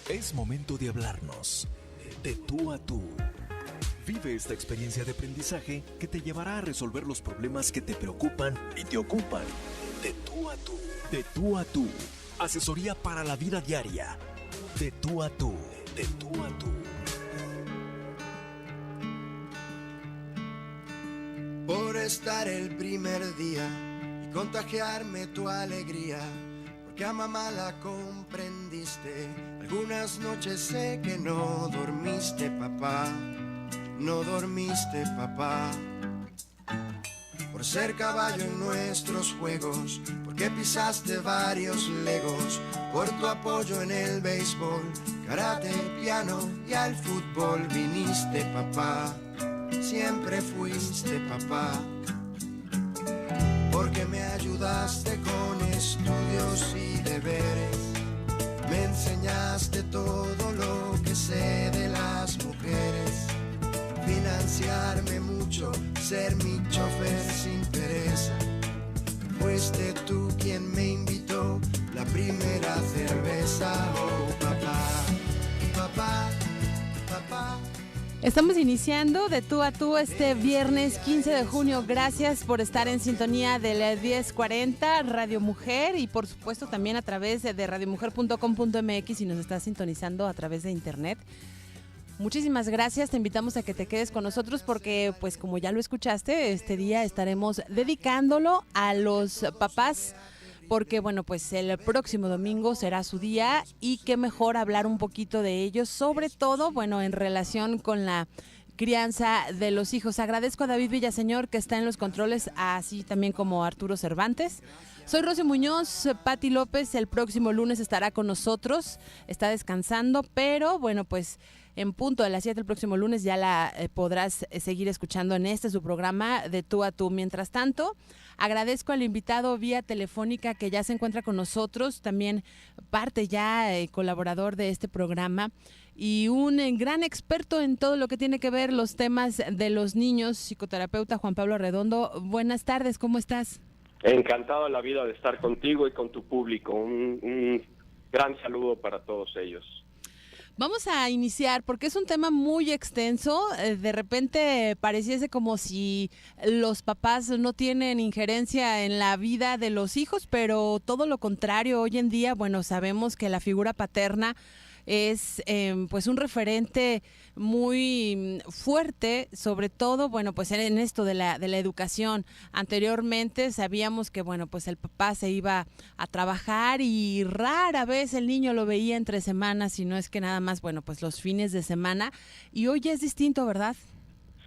Es momento de hablarnos de tú a tú. Vive esta experiencia de aprendizaje que te llevará a resolver los problemas que te preocupan y te ocupan. De tú a tú. De tú a tú. Asesoría para la vida diaria. De tú a tú. De tú a tú. Por estar el primer día y contagiarme tu alegría, porque a mamá la comprendiste. Algunas noches sé que no dormiste, papá, no dormiste, papá. Por ser caballo en nuestros juegos, porque pisaste varios legos, por tu apoyo en el béisbol, karate, piano y al fútbol viniste, papá. Siempre fuiste papá, porque me ayudaste con estudios y deberes, me enseñaste todo lo que sé de las mujeres, financiarme mucho, ser mi chofer sin pereza, fuiste tú quien me invitó la primera cerveza, oh papá, papá, papá. Estamos iniciando de tú a tú este viernes 15 de junio. Gracias por estar en sintonía de la 1040 Radio Mujer y por supuesto también a través de radiomujer.com.mx si nos estás sintonizando a través de internet. Muchísimas gracias, te invitamos a que te quedes con nosotros porque pues como ya lo escuchaste, este día estaremos dedicándolo a los papás porque bueno, pues el próximo domingo será su día y qué mejor hablar un poquito de ellos, sobre todo, bueno, en relación con la crianza de los hijos. Agradezco a David Villaseñor que está en los controles, así también como Arturo Cervantes. Soy Rosy Muñoz, Pati López el próximo lunes estará con nosotros, está descansando, pero bueno, pues en punto de las 7 el próximo lunes ya la podrás seguir escuchando en su programa de tú a tú. Mientras tanto, agradezco al invitado vía telefónica que ya se encuentra con nosotros, también parte ya colaborador de este programa y un gran experto en todo lo que tiene que ver los temas de los niños, psicoterapeuta Juan Pablo Arredondo. Buenas tardes, ¿cómo estás? Encantado de la vida de estar contigo y con tu público. Un gran saludo para todos ellos. Vamos a iniciar porque es un tema muy extenso. De repente pareciese como si los papás no tienen injerencia en la vida de los hijos, pero todo lo contrario. Hoy en día, bueno, sabemos que la figura paterna es pues un referente muy fuerte, sobre todo, bueno, pues en esto de la educación. Anteriormente sabíamos que, bueno, pues el papá se iba a trabajar y rara vez el niño lo veía entre semanas, si no es que nada más, bueno, pues los fines de semana. Y hoy es distinto, ¿verdad?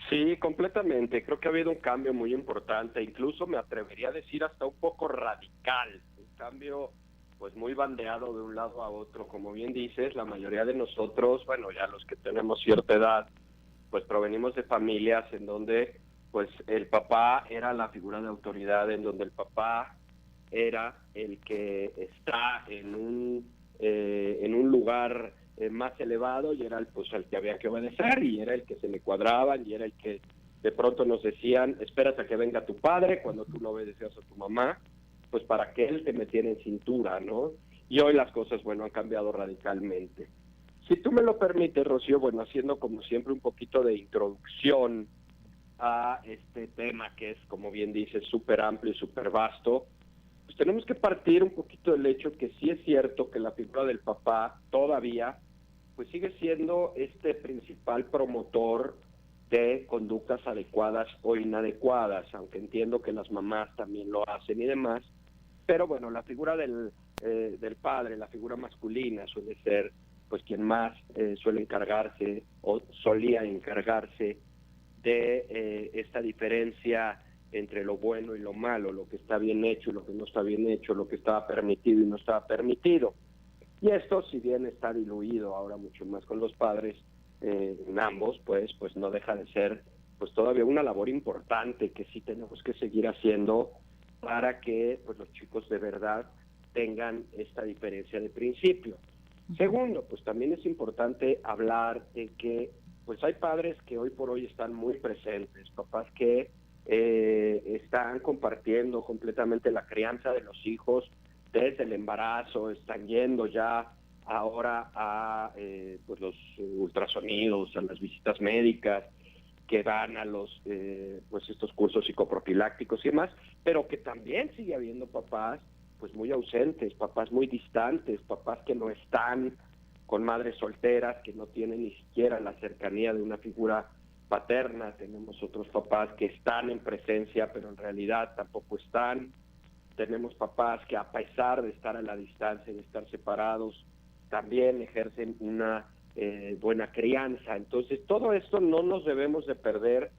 Sí, completamente. Creo que ha habido un cambio muy importante, incluso me atrevería a decir hasta un poco radical. Un cambio pues muy bandeado de un lado a otro. Como bien dices, la mayoría de nosotros, bueno, ya los que tenemos cierta edad, pues provenimos de familias en donde pues el papá era la figura de autoridad, en donde el papá era el que está en un lugar más elevado y era el que había que obedecer y era el que se le cuadraban y era el que de pronto nos decían, espérate a que venga tu padre cuando tú no obedecías a tu mamá, pues para que él te metiera en cintura, ¿no? Y hoy las cosas, bueno, han cambiado radicalmente. Si tú me lo permites, Rocío, bueno, haciendo como siempre un poquito de introducción a este tema que es, como bien dices, súper amplio y súper vasto, pues tenemos que partir un poquito del hecho que sí es cierto que la figura del papá todavía, pues sigue siendo este principal promotor de conductas adecuadas o inadecuadas, aunque entiendo que las mamás también lo hacen y demás, pero bueno, la figura del padre, la figura masculina suele ser pues quien más suele encargarse o solía encargarse de esta diferencia entre lo bueno y lo malo, lo que está bien hecho y lo que no está bien hecho, lo que estaba permitido y no estaba permitido. Y esto, si bien está diluido ahora mucho más con los padres, en ambos, pues no deja de ser pues todavía una labor importante que sí tenemos que seguir haciendo para que pues los chicos de verdad tengan esta diferencia de principio. Segundo, pues también es importante hablar de que pues hay padres que hoy por hoy están muy presentes, papás que están compartiendo completamente la crianza de los hijos desde el embarazo, están yendo ya ahora a pues los ultrasonidos, a las visitas médicas, que van a los pues estos cursos psicoprofilácticos y demás, pero que también sigue habiendo papás pues muy ausentes, papás muy distantes, papás que no están con madres solteras, que no tienen ni siquiera la cercanía de una figura paterna. Tenemos otros papás que están en presencia, pero en realidad tampoco están. Tenemos papás que, a pesar de estar a la distancia, de estar separados, también ejercen una buena crianza. Entonces, todo esto no nos debemos de perder,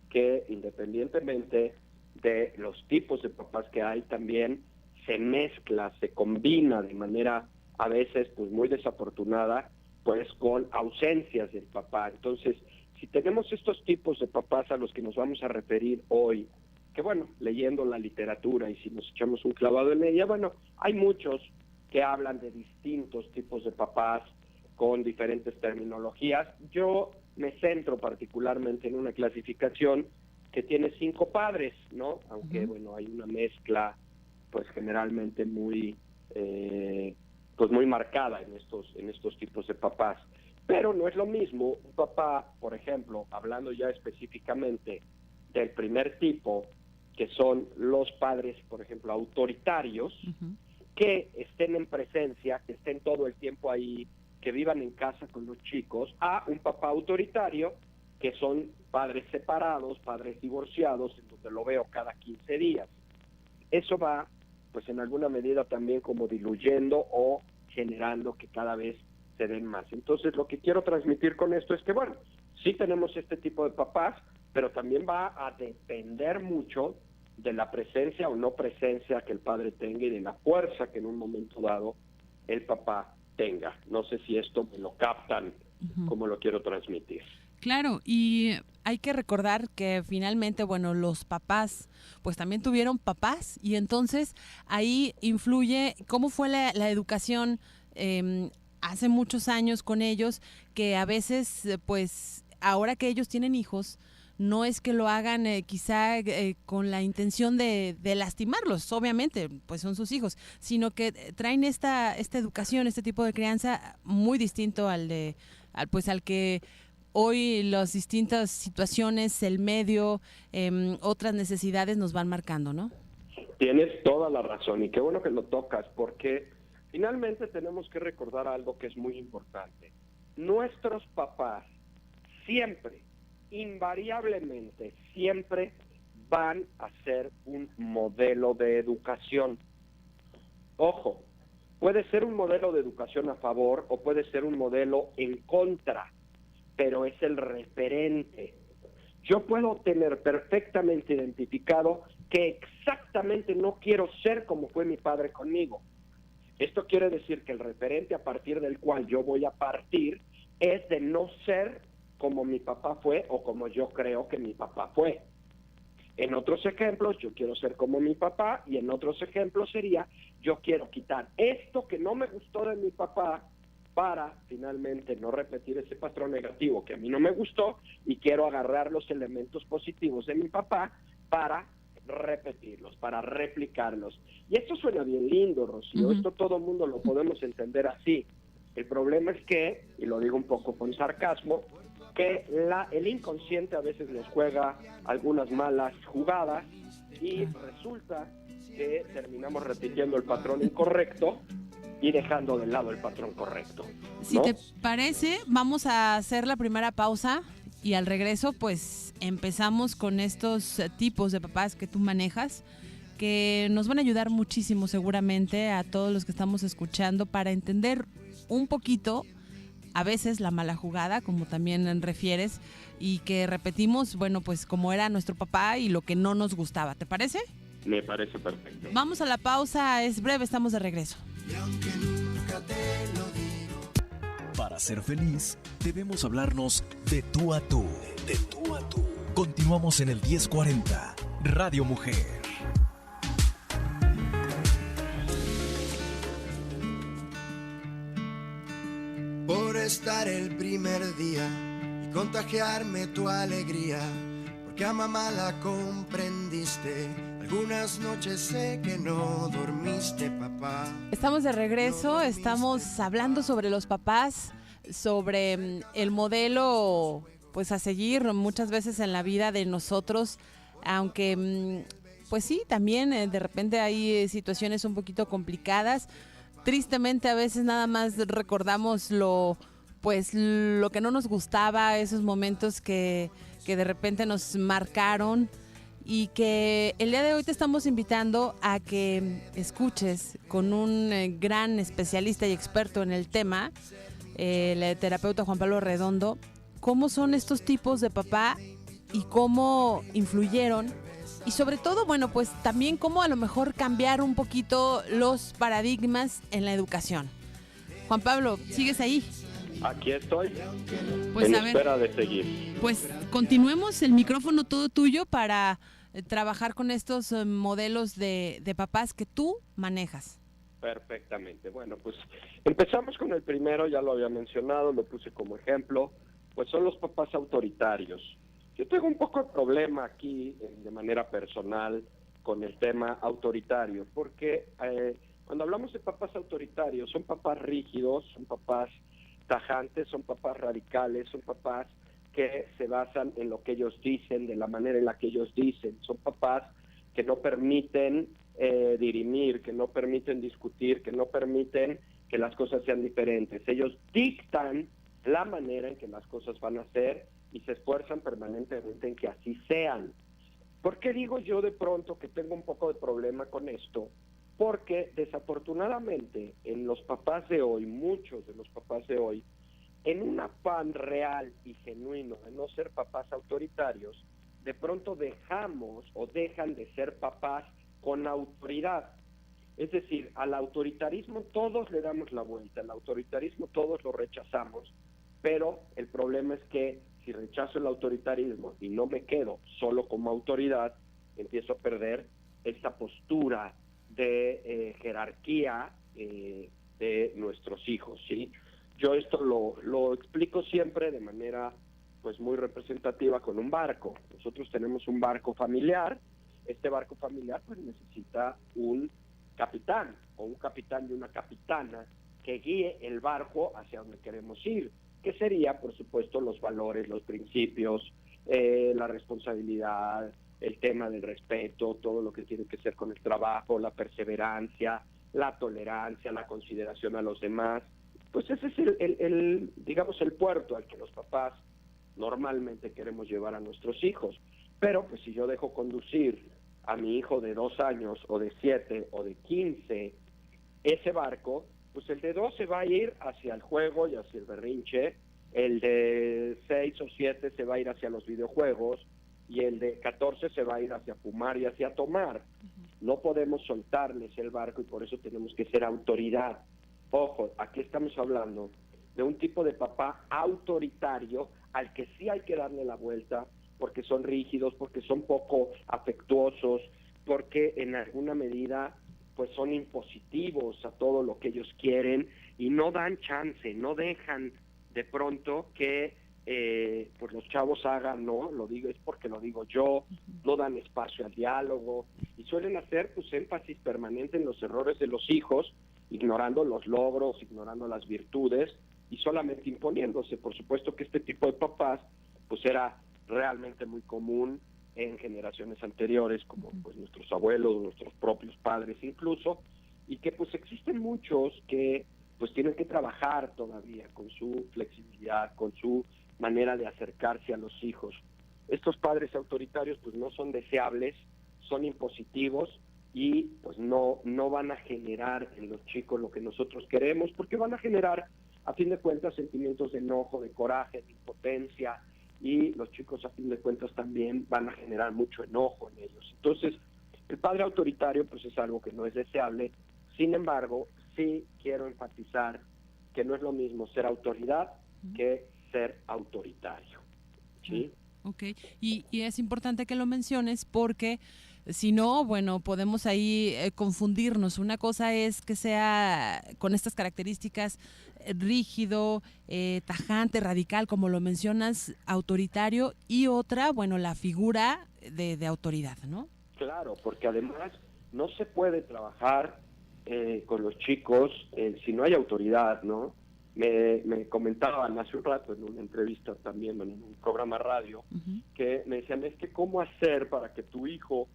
que independientemente de los tipos de papás que hay, también se mezcla, se combina de manera a veces pues muy desafortunada, pues con ausencias del papá. Entonces, si tenemos estos tipos de papás a los que nos vamos a referir hoy, que bueno, leyendo la literatura y si nos echamos un clavado en ella, bueno, hay muchos que hablan de distintos tipos de papás con diferentes terminologías. Yo me centro particularmente en una clasificación que tiene 5 padres, ¿no? Aunque, bueno, hay una mezcla, pues generalmente muy, pues muy marcada en estos tipos de papás. Pero no es lo mismo un papá, por ejemplo, hablando ya específicamente del primer tipo, que son los padres, por ejemplo, autoritarios, que estén en presencia, que estén todo el tiempo ahí, que vivan en casa con los chicos, a un papá autoritario, que son padres separados, padres divorciados, en donde lo veo cada 15 días. Eso va, pues en alguna medida también como diluyendo o generando que cada vez se den más. Entonces, lo que quiero transmitir con esto es que, bueno, sí tenemos este tipo de papás, pero también va a depender mucho de la presencia o no presencia que el padre tenga y de la fuerza que en un momento dado el papá tenga. No sé si esto me lo captan como lo quiero transmitir. Claro, y hay que recordar que finalmente, bueno, los papás pues también tuvieron papás, y entonces ahí influye cómo fue la educación hace muchos años con ellos, que a veces pues ahora que ellos tienen hijos, no es que lo hagan quizá con la intención de lastimarlos, obviamente, pues son sus hijos, sino que traen esta educación, este tipo de crianza muy distinto al que hoy las distintas situaciones, el medio, otras necesidades nos van marcando, ¿no? Tienes toda la razón, y qué bueno que lo tocas, porque finalmente tenemos que recordar algo que es muy importante. Nuestros papás siempre, invariablemente, siempre van a ser un modelo de educación. Ojo, puede ser un modelo de educación a favor o puede ser un modelo en contra, pero es el referente. Yo puedo tener perfectamente identificado que exactamente no quiero ser como fue mi padre conmigo. Esto quiere decir que el referente a partir del cual yo voy a partir es de no ser como mi papá fue o como yo creo que mi papá fue. En otros ejemplos, yo quiero ser como mi papá, y en otros ejemplos sería, yo quiero quitar esto que no me gustó de mi papá para finalmente no repetir ese patrón negativo que a mí no me gustó, y quiero agarrar los elementos positivos de mi papá para repetirlos, para replicarlos. Y esto suena bien lindo, Rocío, esto todo el mundo lo podemos entender así. El problema es que, y lo digo un poco con sarcasmo, que el inconsciente a veces nos juega algunas malas jugadas y resulta que terminamos repitiendo el patrón incorrecto y dejando de lado el patrón correcto, ¿no? Si te parece, vamos a hacer la primera pausa y al regreso pues empezamos con estos tipos de papás que tú manejas, que nos van a ayudar muchísimo seguramente a todos los que estamos escuchando para entender un poquito a veces la mala jugada, como también refieres, y que repetimos, bueno, pues como era nuestro papá y lo que no nos gustaba. ¿Te parece? Me parece perfecto. Vamos a la pausa, es breve, estamos de regreso. Y aunque nunca te lo digo. Para ser feliz, debemos hablarnos de tú a tú. De tú a tú. Continuamos en el 1040, Radio Mujer. Por estar el primer día y contagiarme tu alegría, porque a mamá la comprendiste. Algunas noches sé que no dormiste, papá. Estamos de regreso, estamos hablando sobre los papás, sobre el modelo pues a seguir muchas veces en la vida de nosotros, aunque pues sí, también de repente hay situaciones un poquito complicadas. Tristemente a veces nada más recordamos lo que no nos gustaba, esos momentos que de repente nos marcaron, y que el día de hoy te estamos invitando a que escuches con un gran especialista y experto en el tema, el terapeuta Juan Pablo Redondo, cómo son estos tipos de papá y cómo influyeron, y sobre todo, bueno, pues también cómo a lo mejor cambiar un poquito los paradigmas en la educación. Juan Pablo, ¿sigues ahí? Aquí estoy, Pues en a ver, espera de seguir. pues continuemos, el micrófono todo tuyo para trabajar con estos modelos de papás que tú manejas. Perfectamente. Bueno, pues empezamos con el primero, ya lo había mencionado, lo puse como ejemplo, pues son los papás autoritarios. Yo tengo un poco de problema aquí, de manera personal, con el tema autoritario, porque cuando hablamos de papás autoritarios, son papás rígidos, son papás tajantes, son papás radicales, son papás que se basan en lo que ellos dicen, de la manera en la que ellos dicen. Son papás que no permiten dirimir, que no permiten discutir, que no permiten que las cosas sean diferentes. Ellos dictan la manera en que las cosas van a ser y se esfuerzan permanentemente en que así sean. ¿Por qué digo yo de pronto que tengo un poco de problema con esto? Porque desafortunadamente en los papás de hoy, muchos de los papás de hoy, en un afán real y genuino de no ser papás autoritarios, de pronto dejamos o dejan de ser papás con autoridad. Es decir, al autoritarismo todos le damos la vuelta, al autoritarismo todos lo rechazamos, pero el problema es que si rechazo el autoritarismo y no me quedo solo como autoridad, empiezo a perder esa postura de jerarquía de nuestros hijos, ¿sí? Yo esto lo explico siempre de manera pues muy representativa con un barco. Nosotros tenemos un barco familiar. Este barco familiar pues necesita un capitán o un capitán y una capitana que guíe el barco hacia donde queremos ir, que sería por supuesto los valores, los principios, la responsabilidad, el tema del respeto, todo lo que tiene que ser con el trabajo, la perseverancia, la tolerancia, la consideración a los demás. Pues ese es el digamos, el puerto al que los papás normalmente queremos llevar a nuestros hijos. Pero pues si yo dejo conducir a mi hijo de 2 años o de 7 o de 15 ese barco, pues el de 12 va a ir hacia el juego y hacia el berrinche, el de 6 o 7 se va a ir hacia los videojuegos y el de 14 se va a ir hacia fumar y hacia tomar. No podemos soltarles el barco y por eso tenemos que ser autoridad. Ojo, aquí estamos hablando de un tipo de papá autoritario al que sí hay que darle la vuelta porque son rígidos, porque son poco afectuosos, porque en alguna medida pues son impositivos a todo lo que ellos quieren y no dan chance, no dejan de pronto que pues los chavos hagan, no, lo digo, es porque lo digo yo, no dan espacio al diálogo y suelen hacer pues énfasis permanente en los errores de los hijos, ignorando los logros, ignorando las virtudes y solamente imponiéndose. Por supuesto que este tipo de papás pues era realmente muy común en generaciones anteriores, como pues nuestros abuelos, nuestros propios padres incluso, y que pues existen muchos que pues tienen que trabajar todavía con su flexibilidad, con su manera de acercarse a los hijos. Estos padres autoritarios pues no son deseables, son impositivos y pues no van a generar en los chicos lo que nosotros queremos, porque van a generar a fin de cuentas sentimientos de enojo, de coraje, de impotencia, y los chicos a fin de cuentas también van a generar mucho enojo en ellos. Entonces, el padre autoritario pues es algo que no es deseable. Sin embargo, sí quiero enfatizar que no es lo mismo ser autoridad que ser autoritario, ¿sí? Ok, y es importante que lo menciones porque si no, bueno, podemos ahí confundirnos. Una cosa es que sea con estas características rígido, tajante, radical, como lo mencionas, autoritario, y otra, bueno, la figura de autoridad, ¿no? Claro, porque además no se puede trabajar con los chicos si no hay autoridad, ¿no? Me comentaban hace un rato en una entrevista también, en un programa radio, que me decían, es que cómo hacer para que tu hijo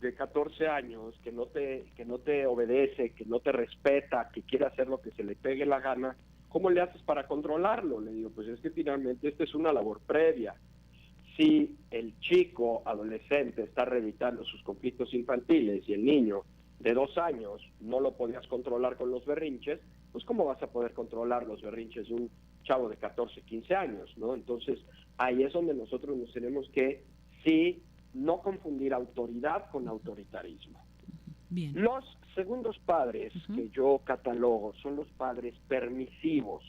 de 14 años, que no te obedece, que no te respeta, que quiere hacer lo que se le pegue la gana, ¿cómo le haces para controlarlo? Le digo, pues es que finalmente esta es una labor previa. Si el chico adolescente está reeditando sus conflictos infantiles y el niño de 2 años no lo podías controlar con los berrinches, pues ¿cómo vas a poder controlar los berrinches de un chavo de 14, 15 años, ¿no? Entonces, ahí es donde nosotros nos tenemos que, sí, no confundir autoridad con autoritarismo. Bien. Los segundos padres que yo catalogo son los padres permisivos.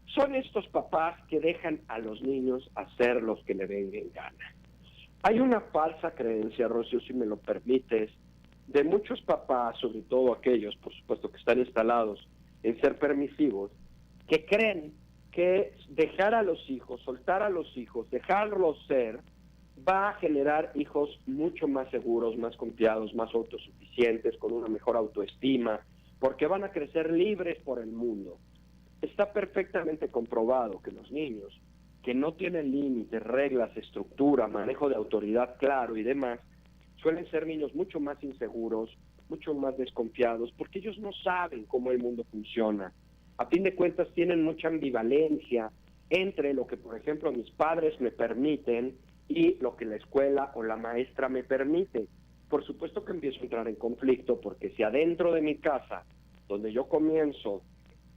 Son estos papás que dejan a los niños hacer los que le venga en gana. Hay una falsa creencia, Rocío, si me lo permites, de muchos papás, sobre todo aquellos, por supuesto, que están instalados en ser permisivos, que creen que dejar a los hijos, soltar a los hijos, dejarlos ser, va a generar hijos mucho más seguros, más confiados, más autosuficientes, con una mejor autoestima, porque van a crecer libres por el mundo. Está perfectamente comprobado que los niños que no tienen límites, reglas, estructura, manejo de autoridad claro y demás, suelen ser niños mucho más inseguros, mucho más desconfiados, porque ellos no saben cómo el mundo funciona. A fin de cuentas tienen mucha ambivalencia entre lo que, por ejemplo, mis padres me permiten y lo que la escuela o la maestra me permite. Por supuesto que empiezo a entrar en conflicto, porque si adentro de mi casa, donde yo comienzo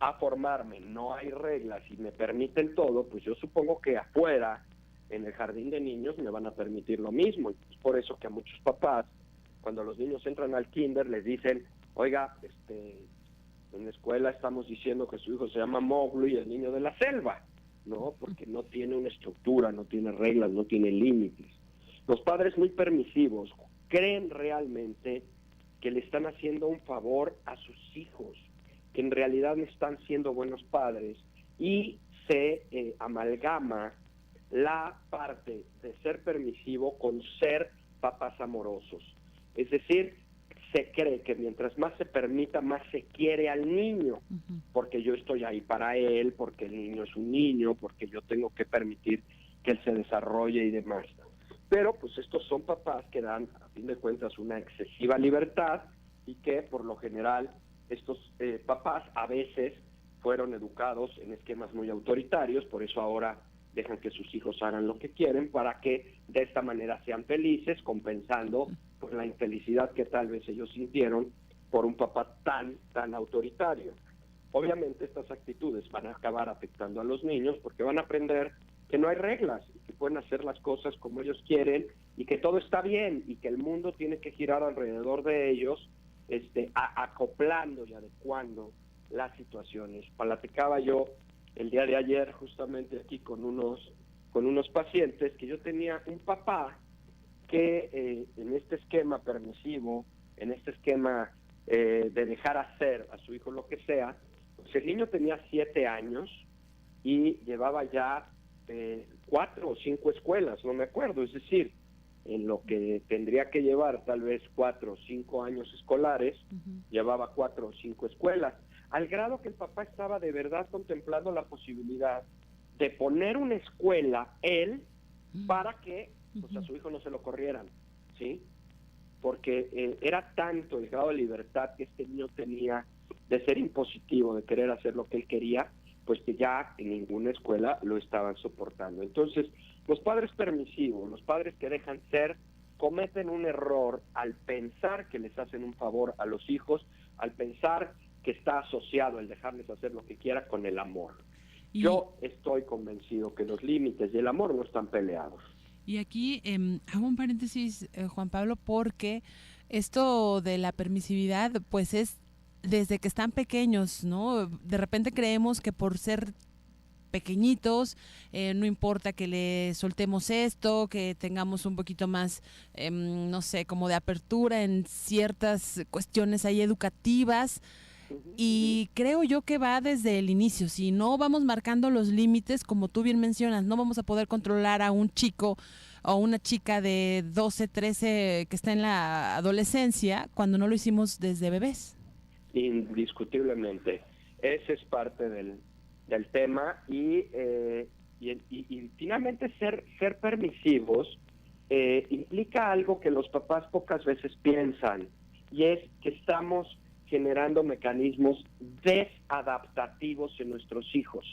a formarme, no hay reglas y me permiten todo, pues yo supongo que afuera, en el jardín de niños, me van a permitir lo mismo. Y es por eso que a muchos papás, cuando los niños entran al kinder, les dicen, oiga, en la escuela estamos diciendo que su hijo se llama Mowgli y el niño de la selva, ¿no? Porque no tiene una estructura, no tiene reglas, no tiene límites. Los padres muy permisivos creen realmente que le están haciendo un favor a sus hijos, que en realidad están siendo buenos padres, y se amalgama la parte de ser permisivo con ser papás amorosos. Es decir, se cree que mientras más se permita, más se quiere al niño, porque yo estoy ahí para él, porque el niño es un niño, porque yo tengo que permitir que él se desarrolle y demás. Pero pues estos son papás que dan, a fin de cuentas, una excesiva libertad, y que por lo general estos papás a veces fueron educados en esquemas muy autoritarios, por eso ahora dejan que sus hijos hagan lo que quieren, para que de esta manera sean felices, compensando pues la infelicidad que tal vez ellos sintieron por un papá tan autoritario. Obviamente estas actitudes van a acabar afectando a los niños, porque van a aprender que no hay reglas, y que pueden hacer las cosas como ellos quieren, y que todo está bien, y que el mundo tiene que girar alrededor de ellos, acoplando y adecuando las situaciones. Platicaba yo el día de ayer justamente aquí con unos pacientes, que yo tenía un papá que en este esquema permisivo, en este esquema de dejar hacer a su hijo lo que sea, pues el niño tenía 7 años y llevaba ya 4 o 5 escuelas, no me acuerdo, es decir, en lo que tendría que llevar tal vez 4 o 5 años escolares, llevaba 4 o 5 escuelas, al grado que el papá estaba de verdad contemplando la posibilidad de poner una escuela él para que pues, a su hijo no se lo corrieran, ¿sí? Porque era tanto el grado de libertad que este niño tenía de ser impositivo, de querer hacer lo que él quería, pues que ya en ninguna escuela lo estaban soportando. Entonces, los padres permisivos, los padres que dejan ser, cometen un error al pensar que les hacen un favor a los hijos, al pensar que está asociado el dejarles hacer lo que quiera con el amor. Yo estoy convencido que los límites y el amor no están peleados. Y aquí hago un paréntesis, Juan Pablo, porque esto de la permisividad, pues es desde que están pequeños, ¿no? De repente creemos que por ser pequeñitos, no importa que le soltemos esto, que tengamos un poquito más, no sé, como de apertura en ciertas cuestiones ahí educativas, Y creo yo que va desde el inicio. Si no vamos marcando los límites, como tú bien mencionas, no vamos a poder controlar a un chico o una chica de 12, 13 que está en la adolescencia cuando no lo hicimos desde bebés. Indiscutiblemente. Ese es parte del tema y finalmente ser permisivos implica algo que los papás pocas veces piensan, y es que estamos generando mecanismos desadaptativos en nuestros hijos.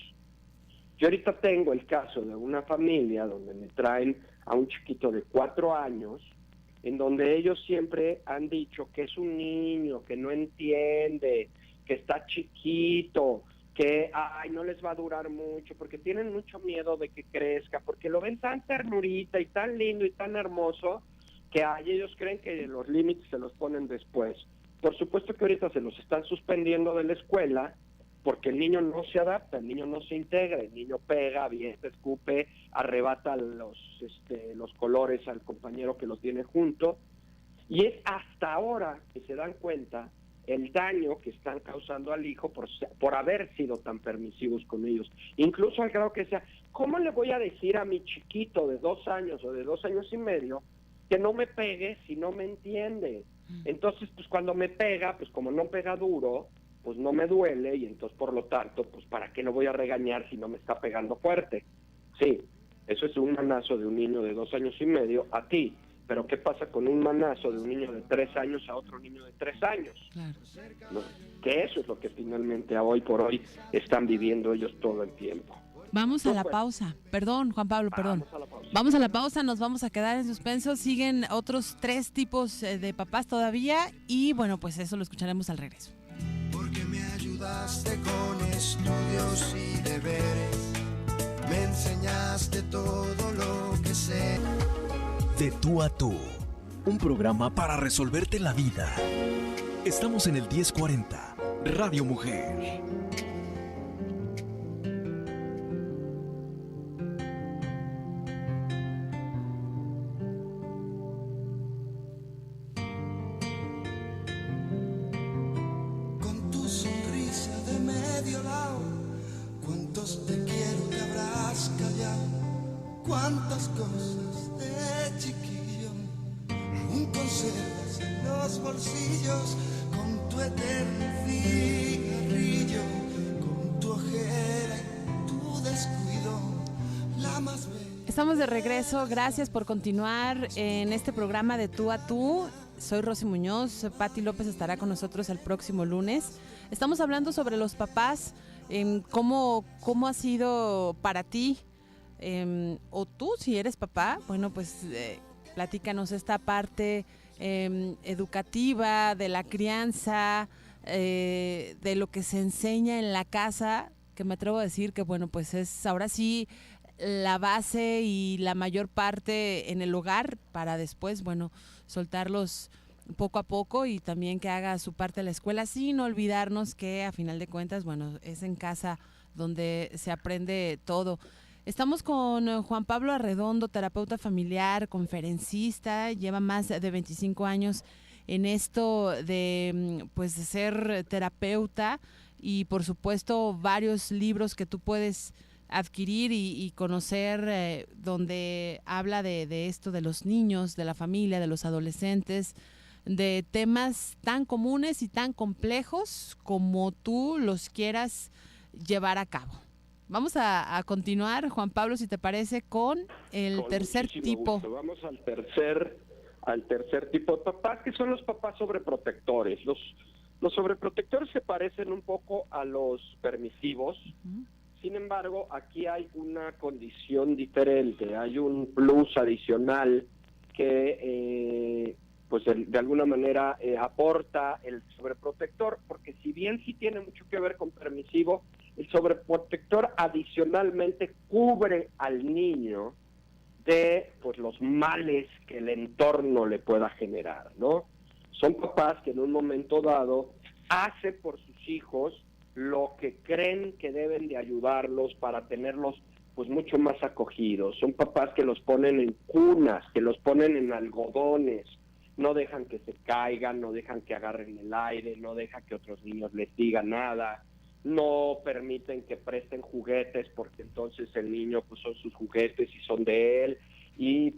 Yo ahorita tengo el caso de una familia donde me traen a un chiquito de 4 años, en donde ellos siempre han dicho que es un niño, que no entiende, que está chiquito, que no les va a durar mucho, porque tienen mucho miedo de que crezca, porque lo ven tan ternurita y tan lindo y tan hermoso, que ellos creen que los límites se los ponen después. Por supuesto que ahorita se los están suspendiendo de la escuela, porque el niño no se adapta, el niño no se integra, el niño pega, avienta, escupe, arrebata los colores al compañero que los tiene junto, y es hasta ahora que se dan cuenta el daño que están causando al hijo por haber sido tan permisivos con ellos. Incluso al grado que sea, ¿cómo le voy a decir a mi chiquito de 2 años o de 2 años y medio que no me pegue si no me entiende? Entonces, pues cuando me pega, pues como no pega duro, pues no me duele, y entonces por lo tanto, pues ¿para qué lo voy a regañar si no me está pegando fuerte? Sí, eso es un manazo de un niño de 2 años y medio a ti. Pero ¿qué pasa con un manazo de un niño de 3 años a otro niño de 3 años? Claro. ¿No? Que eso es lo que finalmente hoy por hoy están viviendo ellos todo el tiempo. Vamos a la pausa. Perdón, Juan Pablo, perdón. Vamos a la pausa, nos vamos a quedar en suspenso. Siguen otros 3 tipos de papás todavía y bueno, pues eso lo escucharemos al regreso. Porque me ayudaste con estudios y deberes, me enseñaste todo lo que sé. De tú a tú, un programa para resolverte la vida. Estamos en el 1040, Radio Mujer. Con tu sonrisa de medio lado, cuántos te quiero te habrás callado, cuántas cosas de chiquillo aún conservas en los bolsillos, con tu eterno cigarrillo, con tu ojera y tu descuido, la más bella. Estamos de regreso, gracias por continuar en este programa de Tú a Tú. Soy Rosy Muñoz, Pati López estará con nosotros el próximo lunes. Estamos hablando sobre los papás, cómo ha sido para ti, o tú si eres papá, bueno pues platícanos esta parte educativa de la crianza, de lo que se enseña en la casa, que me atrevo a decir que bueno pues es ahora sí la base y la mayor parte en el hogar para después, bueno, soltarlos poco a poco y también que haga su parte de la escuela, sin olvidarnos que a final de cuentas, bueno, es en casa donde se aprende todo. Estamos con Juan Pablo Arredondo, terapeuta familiar, conferencista, lleva más de 25 años en esto de pues de ser terapeuta y por supuesto varios libros que tú puedes adquirir y conocer donde habla de esto de los niños, de la familia, de los adolescentes, de temas tan comunes y tan complejos como tú los quieras llevar a cabo. Vamos a continuar, Juan Pablo, si te parece, con el tercer tipo. Gusto. Vamos al tercer tipo de papás, que son los papás sobreprotectores. Los sobreprotectores se parecen un poco a los permisivos. Uh-huh. Sin embargo, aquí hay una condición diferente, hay un plus adicional que pues de alguna manera aporta el sobreprotector, porque si bien sí tiene mucho que ver con permisivo, el sobreprotector adicionalmente cubre al niño de pues los males que el entorno le pueda generar, ¿no? Son papás que en un momento dado hacen por sus hijos lo que creen que deben de ayudarlos para tenerlos pues mucho más acogidos. Son papás que los ponen en cunas, que los ponen en algodones, no dejan que se caigan, no dejan que agarren el aire, no dejan que otros niños les digan nada, no permiten que presten juguetes porque entonces el niño pues son sus juguetes y son de él,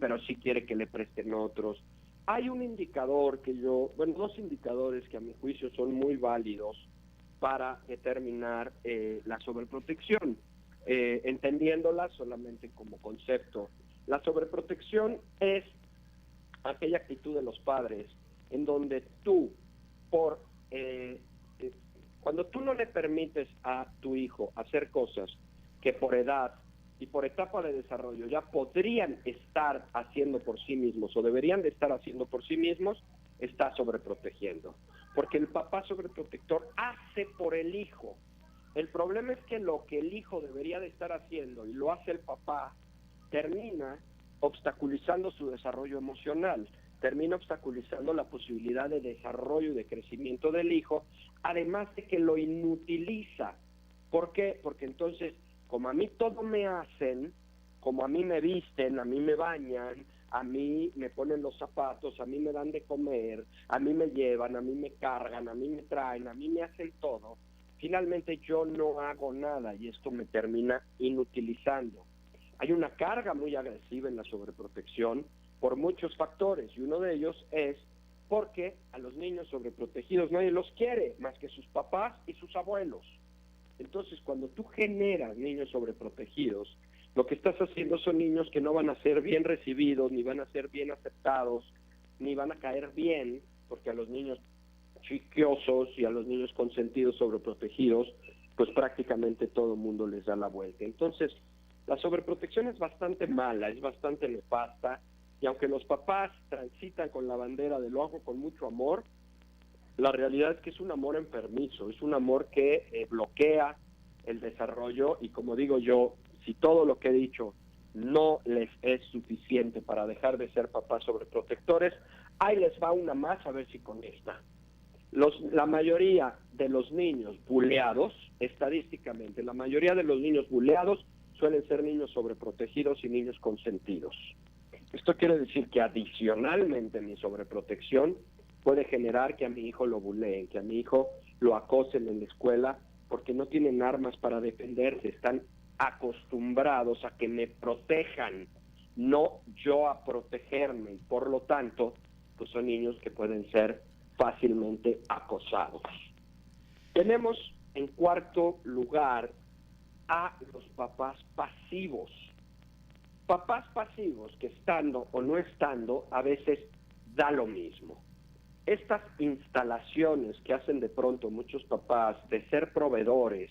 pero sí quiere que le presten otros. Hay un indicador dos indicadores que a mi juicio son muy válidos para determinar la sobreprotección, entendiéndola solamente como concepto. La sobreprotección es aquella actitud de los padres en donde tú, cuando tú no le permites a tu hijo hacer cosas que por edad y por etapa de desarrollo ya podrían estar haciendo por sí mismos o deberían de estar haciendo por sí mismos, está sobreprotegiendo. Porque el papá sobreprotector hace por el hijo. El problema es que lo que el hijo debería de estar haciendo y lo hace el papá, termina obstaculizando su desarrollo emocional, termina obstaculizando la posibilidad de desarrollo y de crecimiento del hijo, además de que lo inutiliza. ¿Por qué? Porque entonces, como a mí todo me hacen, como a mí me visten, a mí me bañan, a mí me ponen los zapatos, a mí me dan de comer, a mí me llevan, a mí me cargan, a mí me traen, a mí me hacen todo, finalmente yo no hago nada y esto me termina inutilizando. Hay una carga muy agresiva en la sobreprotección por muchos factores y uno de ellos es porque a los niños sobreprotegidos nadie los quiere más que sus papás y sus abuelos. Entonces, cuando tú generas niños sobreprotegidos, lo que estás haciendo son niños que no van a ser bien recibidos, ni van a ser bien aceptados, ni van a caer bien, porque a los niños chiquiosos y a los niños consentidos sobreprotegidos, pues prácticamente todo el mundo les da la vuelta. Entonces, la sobreprotección es bastante mala, es bastante nefasta, y aunque los papás transitan con la bandera de lo hago con mucho amor, la realidad es que es un amor enfermizo, es un amor que bloquea el desarrollo, y como digo yo, si todo lo que he dicho no les es suficiente para dejar de ser papás sobreprotectores, ahí les va una más a ver si con esta. La mayoría de los niños buleados, estadísticamente, la mayoría de los niños buleados suelen ser niños sobreprotegidos y niños consentidos. Esto quiere decir que adicionalmente mi sobreprotección puede generar que a mi hijo lo buleen, que a mi hijo lo acosen en la escuela, porque no tienen armas para defenderse, están acostumbrados a que me protejan, no yo a protegerme, y por lo tanto, pues son niños que pueden ser fácilmente acosados. Tenemos en cuarto lugar a los papás pasivos. Papás pasivos que estando o no estando, a veces da lo mismo. Estas instalaciones que hacen de pronto muchos papás de ser proveedores,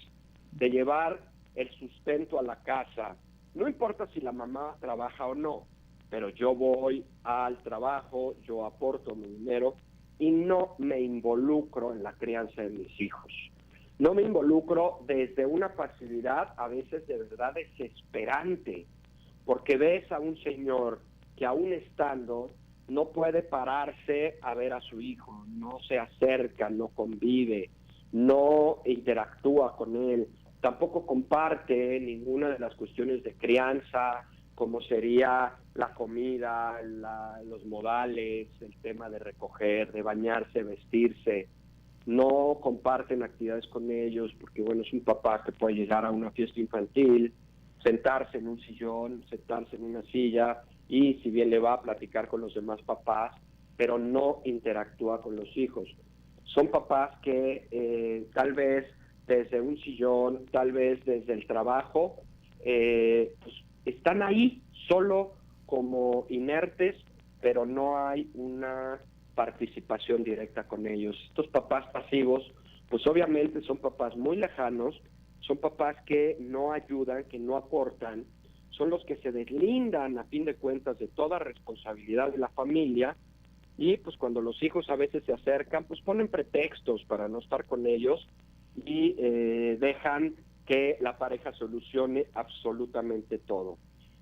de llevar el sustento a la casa, no importa si la mamá trabaja o no, pero yo voy al trabajo, yo aporto mi dinero y no me involucro en la crianza de mis hijos. No me involucro desde una pasividad a veces de verdad desesperante, porque ves a un señor que aún estando no puede pararse a ver a su hijo, no se acerca, no convive, no interactúa con él, tampoco comparte ninguna de las cuestiones de crianza, como sería la comida, los modales, el tema de recoger, de bañarse, vestirse. No comparten actividades con ellos porque, bueno, es un papá que puede llegar a una fiesta infantil, sentarse en un sillón, sentarse en una silla y, si bien le va, a platicar con los demás papás, pero no interactúa con los hijos. Son papás que tal vez desde un sillón, tal vez desde el trabajo, pues están ahí solo como inertes, pero no hay una participación directa con ellos. Estos papás pasivos, pues obviamente son papás muy lejanos, son papás que no ayudan, que no aportan, son los que se deslindan a fin de cuentas de toda responsabilidad de la familia, y pues cuando los hijos a veces se acercan, pues ponen pretextos para no estar con ellos y dejan que la pareja solucione absolutamente todo.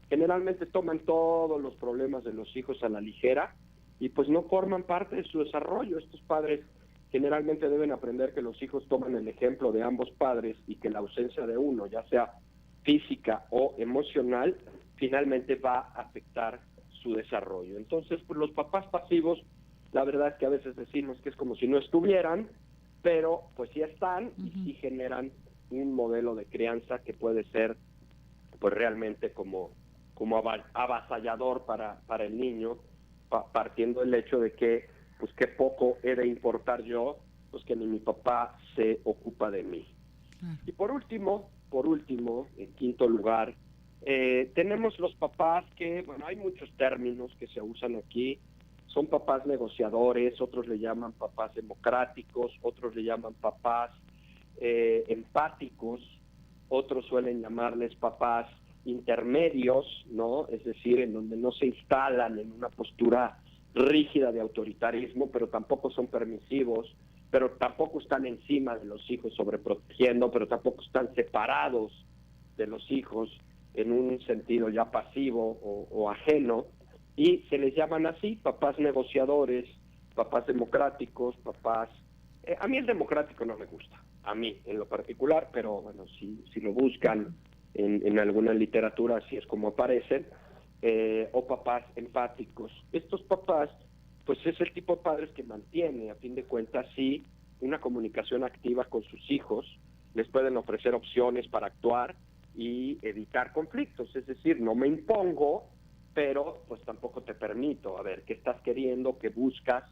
Generalmente toman todos los problemas de los hijos a la ligera y pues no forman parte de su desarrollo. Estos padres generalmente deben aprender que los hijos toman el ejemplo de ambos padres y que la ausencia de uno, ya sea física o emocional, finalmente va a afectar su desarrollo. Entonces, pues los papás pasivos La verdad es que a veces decimos que es como si no estuvieran, pero pues sí están y sí generan un modelo de crianza que puede ser pues realmente como avasallador para el niño, partiendo del hecho de que pues qué poco he de importar yo, pues que ni mi papá se ocupa de mí. Y por último, en quinto lugar, tenemos los papás que, bueno, hay muchos términos que se usan aquí, son papás negociadores, otros le llaman papás democráticos, otros le llaman papás empáticos, otros suelen llamarles papás intermedios, ¿no? Es decir, en donde no se instalan en una postura rígida de autoritarismo, pero tampoco son permisivos, pero tampoco están encima de los hijos sobreprotegiendo, pero tampoco están separados de los hijos en un sentido ya pasivo o ajeno, y se les llaman así, papás negociadores, papás democráticos, papás... a mí el democrático no me gusta, a mí en lo particular, pero bueno, si lo buscan en alguna literatura así es como aparecen, o papás empáticos. Estos papás, pues es el tipo de padres que mantiene, a fin de cuentas, sí, una comunicación activa con sus hijos, les pueden ofrecer opciones para actuar y evitar conflictos, es decir, no me impongo, pero pues tampoco te permito, a ver, ¿qué estás queriendo? ¿Qué buscas?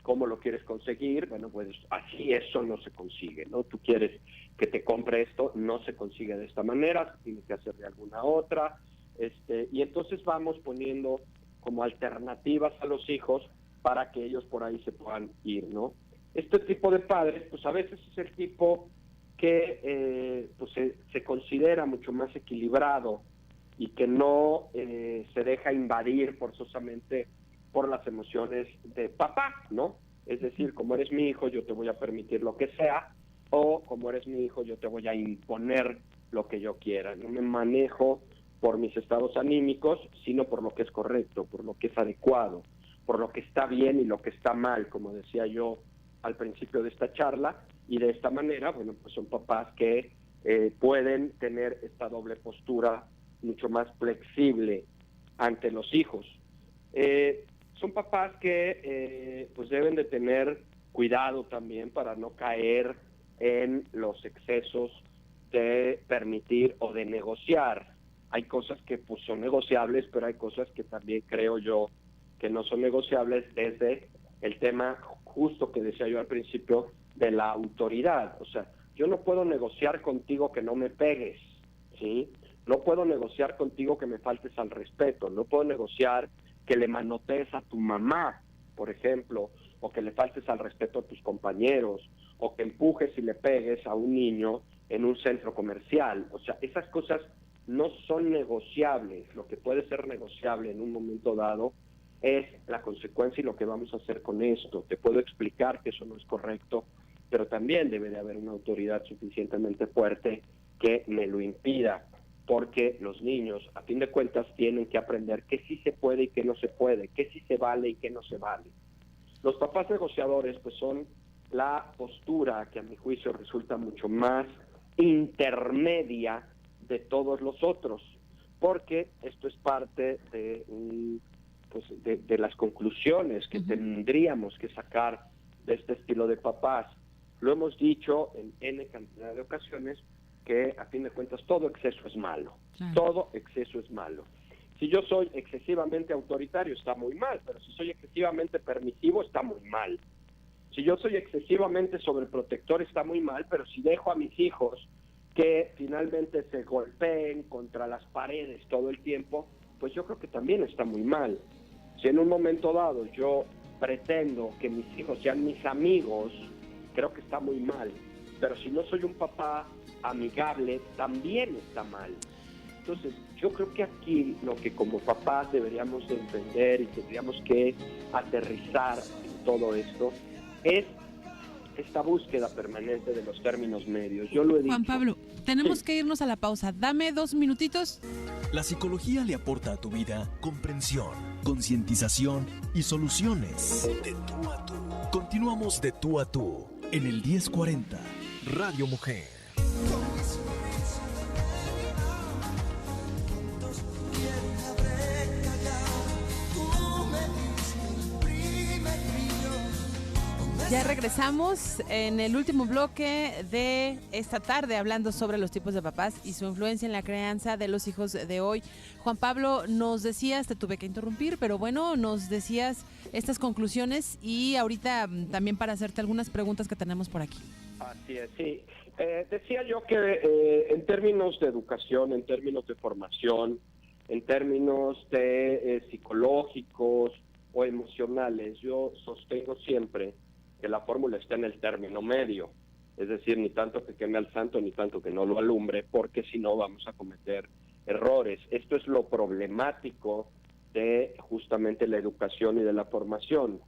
¿Cómo lo quieres conseguir? Bueno, pues así eso no se consigue, ¿no? Tú quieres que te compre esto, no se consigue de esta manera, tienes que hacer de alguna otra, y entonces vamos poniendo como alternativas a los hijos para que ellos por ahí se puedan ir, ¿no? Este tipo de padres, pues a veces es el tipo que pues se considera mucho más equilibrado y que no se deja invadir forzosamente por las emociones de papá, ¿no? Es decir, como eres mi hijo, yo te voy a permitir lo que sea, o como eres mi hijo, yo te voy a imponer lo que yo quiera. No me manejo por mis estados anímicos, sino por lo que es correcto, por lo que es adecuado, por lo que está bien y lo que está mal, como decía yo al principio de esta charla, y de esta manera, bueno, pues son papás que pueden tener esta doble postura mucho más flexible ante los hijos. Son papás que pues deben de tener cuidado también para no caer en los excesos de permitir o de negociar. Hay cosas que pues son negociables, pero hay cosas que también creo yo que no son negociables, desde el tema justo que decía yo al principio de la autoridad. O sea, yo no puedo negociar contigo que no me pegues, ¿sí? No puedo negociar contigo que me faltes al respeto, no puedo negociar que le manotees a tu mamá, por ejemplo, o que le faltes al respeto a tus compañeros, o que empujes y le pegues a un niño en un centro comercial. O sea, esas cosas no son negociables. Lo que puede ser negociable en un momento dado es la consecuencia y lo que vamos a hacer con esto. Te puedo explicar que eso no es correcto, pero también debe de haber una autoridad suficientemente fuerte que me lo impida, porque los niños, a fin de cuentas, tienen que aprender qué sí se puede y qué no se puede, qué sí se vale y qué no se vale. Los papás negociadores, pues son la postura que a mi juicio resulta mucho más intermedia de todos los otros, porque esto es parte de de las conclusiones que tendríamos que sacar de este estilo de papás. Lo hemos dicho en N cantidad de ocasiones, que a fin de cuentas todo exceso es malo, todo exceso es malo. Si yo soy excesivamente autoritario está muy mal, pero si soy excesivamente permisivo está muy mal. Si yo soy excesivamente sobreprotector está muy mal, pero si dejo a mis hijos que finalmente se golpeen contra las paredes todo el tiempo, pues yo creo que también está muy mal. Si en un momento dado yo pretendo que mis hijos sean mis amigos, creo que está muy mal. Pero si no soy un papá amigable, también está mal. Entonces, yo creo que aquí lo que como papás deberíamos de entender y tendríamos que aterrizar en todo esto es esta búsqueda permanente de los términos medios. Yo lo he dicho. Juan Pablo, tenemos que irnos a la pausa. Dame 2 minutitos. La psicología le aporta a tu vida comprensión, concientización y soluciones. De tú a tú. Continuamos de tú a tú en el 1040 Radio Mujer. Tú me diste el primer brillo Ya regresamos en el último bloque de esta tarde hablando sobre los tipos de papás y su influencia en la crianza de los hijos de hoy. Juan Pablo, nos decías, te tuve que interrumpir, pero bueno, nos decías estas conclusiones y ahorita también para hacerte algunas preguntas que tenemos por aquí. Así es, sí. Decía yo que en términos de educación, en términos de formación, en términos de psicológicos o emocionales, yo sostengo siempre que la fórmula está en el término medio, es decir, ni tanto que queme al santo, ni tanto que no lo alumbre, porque si no vamos a cometer errores. Esto es lo problemático de justamente la educación y de la formación,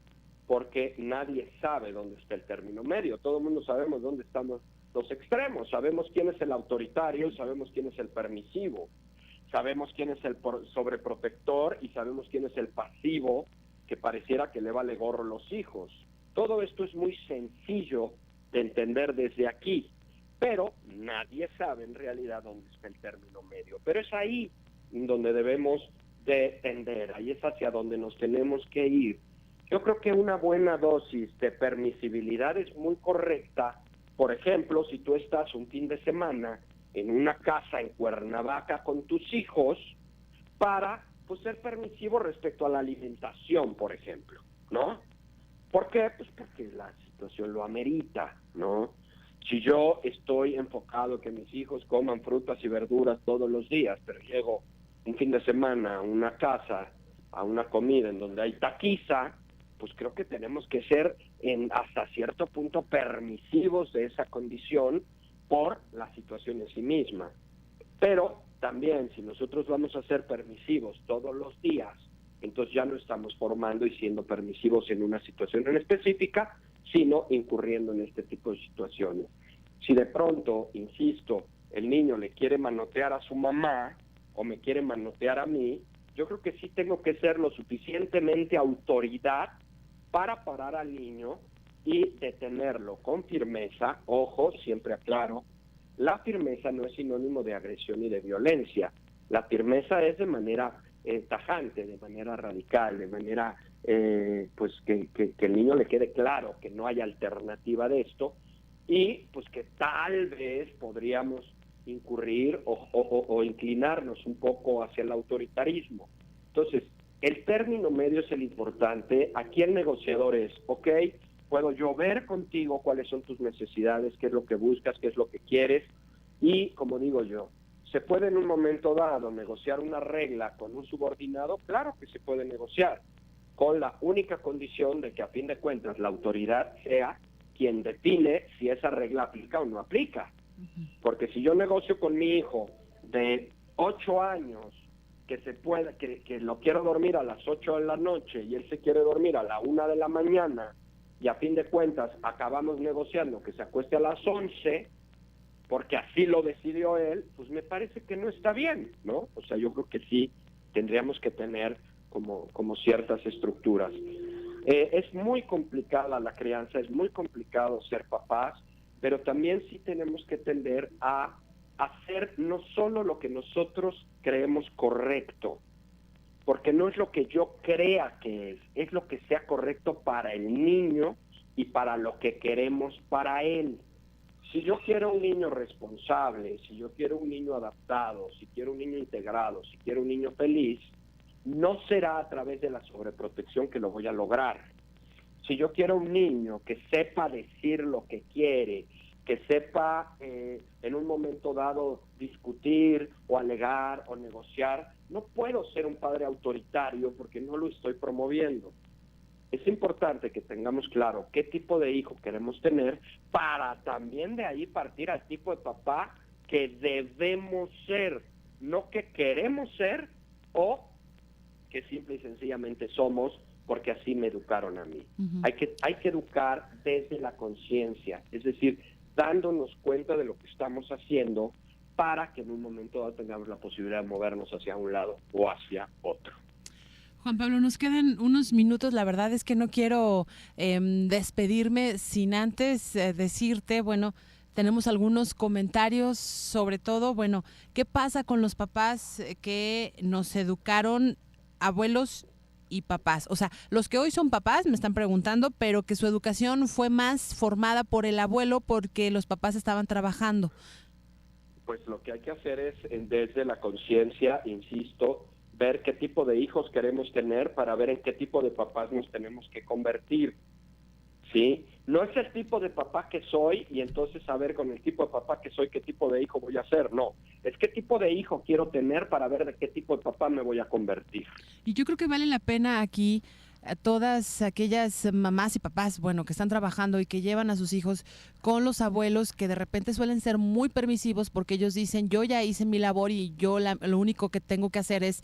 porque nadie sabe dónde está el término medio. Todo el mundo sabemos dónde estamos los extremos, sabemos quién es el autoritario, sabemos quién es el permisivo, sabemos quién es el sobreprotector y sabemos quién es el pasivo que pareciera que le vale gorro los hijos. Todo esto es muy sencillo de entender desde aquí, pero nadie sabe en realidad dónde está el término medio. Pero es ahí donde debemos de tender, ahí es hacia donde nos tenemos que ir. Yo creo que una buena dosis de permisibilidad es muy correcta. Por ejemplo, si tú estás un fin de semana en una casa en Cuernavaca con tus hijos, para pues ser permisivo respecto a la alimentación, por ejemplo, ¿no? ¿Por qué? Pues porque la situación lo amerita, ¿no? Si yo estoy enfocado en que mis hijos coman frutas y verduras todos los días, pero llego un fin de semana a una casa, a una comida en donde hay taquiza, pues creo que tenemos que ser hasta cierto punto permisivos de esa condición por la situación en sí misma. Pero también si nosotros vamos a ser permisivos todos los días, entonces ya no estamos formando y siendo permisivos en una situación en específica, sino incurriendo en este tipo de situaciones. Si de pronto, insisto, el niño le quiere manotear a su mamá o me quiere manotear a mí, yo creo que sí tengo que ser lo suficientemente autoridad para parar al niño y detenerlo con firmeza. Ojo, siempre aclaro, la firmeza no es sinónimo de agresión y de violencia. La firmeza es de manera tajante, de manera radical, de manera pues que el niño le quede claro que no hay alternativa de esto y pues que tal vez podríamos incurrir o inclinarnos un poco hacia el autoritarismo. Entonces, el término medio es el importante. Aquí el negociador es, ok, puedo yo ver contigo cuáles son tus necesidades, qué es lo que buscas, qué es lo que quieres y, como digo yo, ¿se puede en un momento dado negociar una regla con un subordinado? Claro que se puede negociar, con la única condición de que a fin de cuentas la autoridad sea quien define si esa regla aplica o no aplica. Porque si yo negocio con mi hijo de 8 años que lo quiero dormir a las 8 de la noche y él se quiere dormir a la 1 de la mañana y a fin de cuentas acabamos negociando que se acueste a las 11 porque así lo decidió él, pues me parece que no está bien, ¿no? O sea, yo creo que sí tendríamos que tener como ciertas estructuras. Es muy complicada la crianza, es muy complicado ser papás, pero también sí tenemos que tender a hacer no solo lo que nosotros creemos correcto, porque no es lo que yo crea que es lo que sea correcto para el niño y para lo que queremos para él. Si yo quiero un niño responsable, si yo quiero un niño adaptado, si quiero un niño integrado, si quiero un niño feliz, no será a través de la sobreprotección que lo voy a lograr. Si yo quiero un niño que sepa decir lo que quiere, que sepa en un momento dado discutir o alegar o negociar, no puedo ser un padre autoritario porque no lo estoy promoviendo. Es importante que tengamos claro qué tipo de hijo queremos tener para también de ahí partir al tipo de papá que debemos ser, no que queremos ser o que simple y sencillamente somos porque así me educaron a mí. Uh-huh. Hay que educar desde la conciencia, es decir, dándonos cuenta de lo que estamos haciendo para que en un momento dado tengamos la posibilidad de movernos hacia un lado o hacia otro. Juan Pablo, nos quedan unos minutos. La verdad es que no quiero despedirme sin antes decirte, bueno, tenemos algunos comentarios, sobre todo, bueno, ¿qué pasa con los papás que nos educaron, abuelos y papás. O sea, los que hoy son papás me están preguntando, pero que su educación fue más formada por el abuelo porque los papás estaban trabajando. Pues lo que hay que hacer es, desde la conciencia, insisto, ver qué tipo de hijos queremos tener para ver en qué tipo de papás nos tenemos que convertir, ¿sí? No es el tipo de papá que soy y entonces saber con el tipo de papá que soy qué tipo de hijo voy a ser, no. Es qué tipo de hijo quiero tener para ver de qué tipo de papá me voy a convertir. Y yo creo que vale la pena aquí a todas aquellas mamás y papás, bueno, que están trabajando y que llevan a sus hijos con los abuelos, que de repente suelen ser muy permisivos porque ellos dicen, yo ya hice mi labor y yo lo único que tengo que hacer es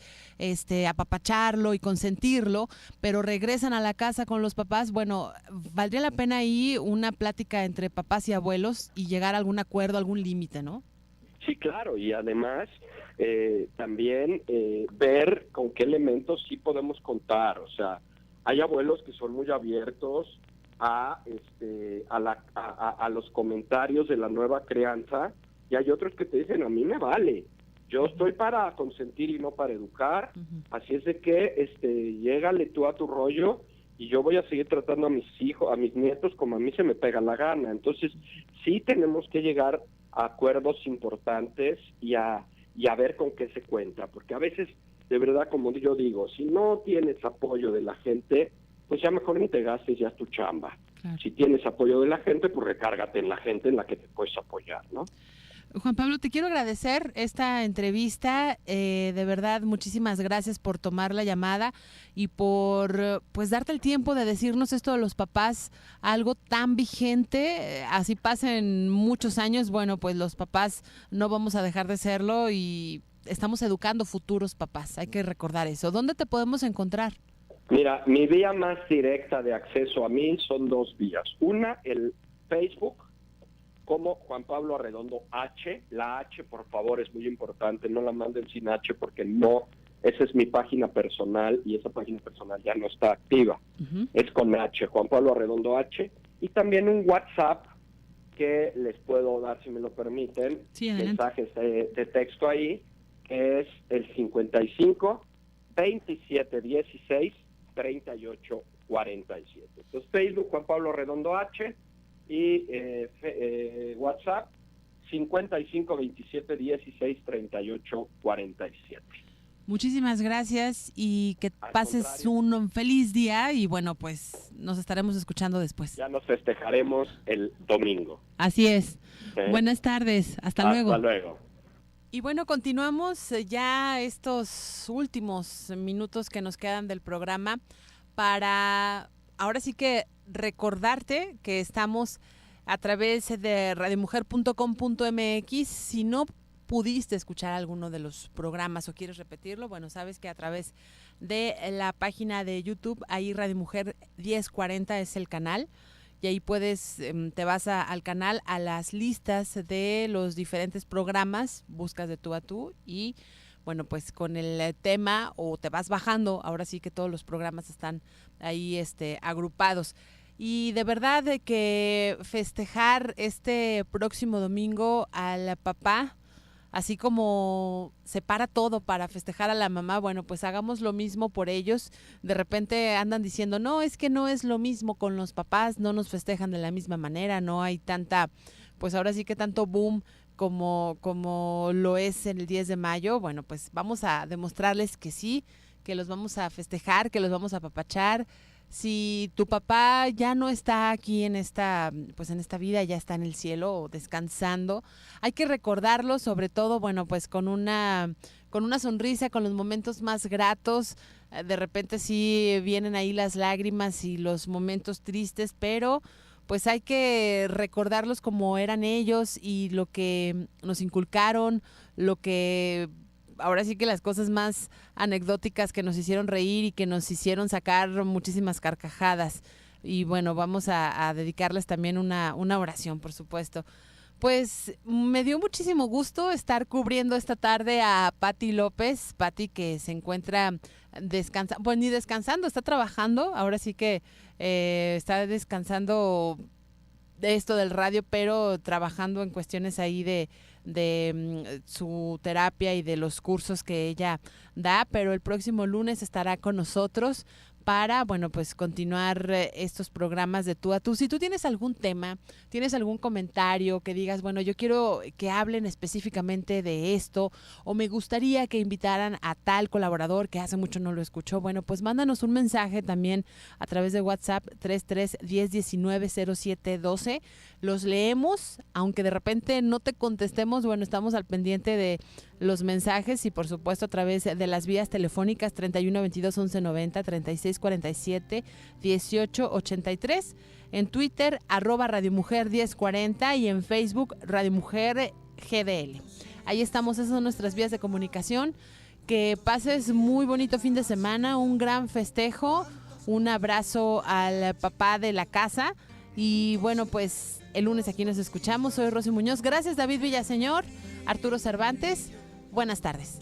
apapacharlo y consentirlo, pero regresan a la casa con los papás. Bueno, valdría la pena ahí una plática entre papás y abuelos y llegar a algún acuerdo, algún límite, ¿no? Sí, claro, y además también ver con qué elementos sí podemos contar. O sea, hay abuelos que son muy abiertos a los comentarios de la nueva crianza, y hay otros que te dicen, a mí me vale, yo estoy para consentir y no para educar, así es de que llégale tú a tu rollo y yo voy a seguir tratando a mis hijos, a mis nietos como a mí se me pega la gana. Entonces sí tenemos que llegar a acuerdos importantes y a ver con qué se cuenta, porque a veces, de verdad, como yo digo, si no tienes apoyo de la gente, pues ya mejor ni te gastes, ya es tu chamba. Claro. Si tienes apoyo de la gente, pues recárgate en la gente en la que te puedes apoyar, ¿no? Juan Pablo, te quiero agradecer esta entrevista, de verdad, muchísimas gracias por tomar la llamada y por pues darte el tiempo de decirnos esto de los papás, algo tan vigente, así pasen muchos años, bueno, pues los papás no vamos a dejar de serlo y estamos educando futuros papás, hay que recordar eso. ¿Dónde te podemos encontrar? Mira, mi vía más directa de acceso a mí son dos vías. Una, el Facebook, como Juan Pablo Arredondo H. La H, por favor, es muy importante, no la manden sin H porque no, esa es mi página personal y esa página personal ya no está activa. Es con H, Juan Pablo Arredondo H. Y también un WhatsApp que les puedo dar, si me lo permiten, sí, mensajes de texto ahí, que es el 55 27 16 38 47. Entonces, Facebook, Juan Pablo Arredondo H, y WhatsApp 55 27 16 38 47. Muchísimas gracias y que pases un feliz día y bueno, pues nos estaremos escuchando después. Ya nos festejaremos el domingo. Así es. Buenas tardes, hasta luego. Hasta luego. Y bueno, continuamos ya estos últimos minutos que nos quedan del programa para ahora sí que recordarte que estamos a través de radiomujer.com.mx. Si no pudiste escuchar alguno de los programas o quieres repetirlo, bueno, sabes que a través de la página de YouTube, ahí Radio Mujer 1040 es el canal, y ahí puedes, te vas al canal, a las listas de los diferentes programas, buscas de tú a tú y bueno, pues con el tema o te vas bajando, ahora sí que todos los programas están ahí agrupados. Y de verdad de que festejar este próximo domingo al papá, así como se para todo para festejar a la mamá, bueno, pues hagamos lo mismo por ellos. De repente andan diciendo, no, es que no es lo mismo con los papás, no nos festejan de la misma manera, no hay tanta, pues ahora sí que tanto boom como lo es en el 10 de mayo. Bueno, pues vamos a demostrarles que sí, que los vamos a festejar, que los vamos a apapachar. Si tu papá ya no está aquí en esta vida, ya está en el cielo descansando, hay que recordarlo, sobre todo, bueno, pues con una sonrisa, con los momentos más gratos. De repente sí vienen ahí las lágrimas y los momentos tristes, pero pues hay que recordarlos como eran ellos y lo que nos inculcaron, lo que ahora sí que las cosas más anecdóticas que nos hicieron reír y que nos hicieron sacar muchísimas carcajadas. Y bueno, vamos a dedicarles también una oración, por supuesto. Pues me dio muchísimo gusto estar cubriendo esta tarde a Pati López. Pati, que se encuentra descansando, pues ni descansando, está trabajando. Ahora sí que está descansando de esto del radio, pero trabajando en cuestiones ahí de de su terapia y de los cursos que ella da, pero el próximo lunes estará con nosotros para, bueno, pues continuar estos programas de Tú a Tú. Si tú tienes algún tema, tienes algún comentario que digas, bueno, yo quiero que hablen específicamente de esto, o me gustaría que invitaran a tal colaborador que hace mucho no lo escuchó, bueno, pues mándanos un mensaje también a través de WhatsApp 3310190712. Los leemos, aunque de repente no te contestemos, bueno, estamos al pendiente de los mensajes y por supuesto a través de las vías telefónicas 3122-1190, 3647-1883, en Twitter @Radio Mujer 1040 y en Facebook Radio Mujer GDL. Ahí estamos, esas son nuestras vías de comunicación. Que pases muy bonito fin de semana, un gran festejo, un abrazo al papá de la casa y bueno, pues el lunes aquí nos escuchamos. Soy Rosy Muñoz. Gracias David Villaseñor, Arturo Cervantes. Buenas tardes.